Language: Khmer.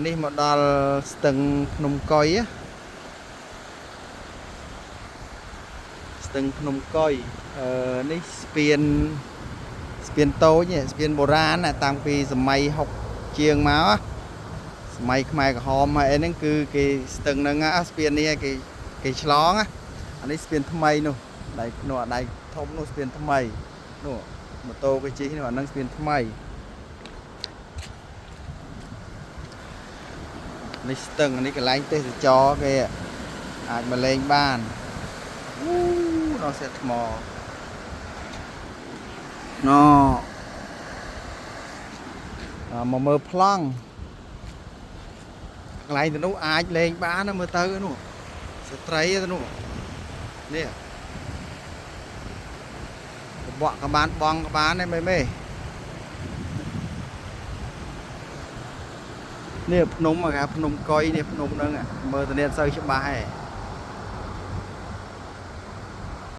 នេះមកដល់ស្ទឹងភ្នំកុយស្ទឹងភ្នំកុយនេះស្ពានតូចស្ពានបុរាណតាំងពីសម័យ60ជាងមកសម័យខ្មែរក្រហមហើយអីហ្នឹងគឺគេស្ទឹងហ្នឹងស្ពាននេះគេឆ្លងអានេះស្ពានថ្មីនោះដៃនោះដៃធំនោះស្ពានថ្មីនោះម៉ូតូគេជិះនោះអាហ្នឹងស្ពានថ្មីនេះស្ទឹងនេះកន្លែងទេសចរគេអាចមកលេងបានដល់សេះថ្មណមកមើលប្លង់កន្លែងទៅនោះអាចលេងបានណាមើលទៅនោះស្ត្រីទៅនោះនេះបក់ក៏បានបងក៏បានដែរមេនេះភ្នំគេភ្នំកុយនេះភ្នំហ្នឹងមើលទៅនេះអត់សូវច្បាស់ទេ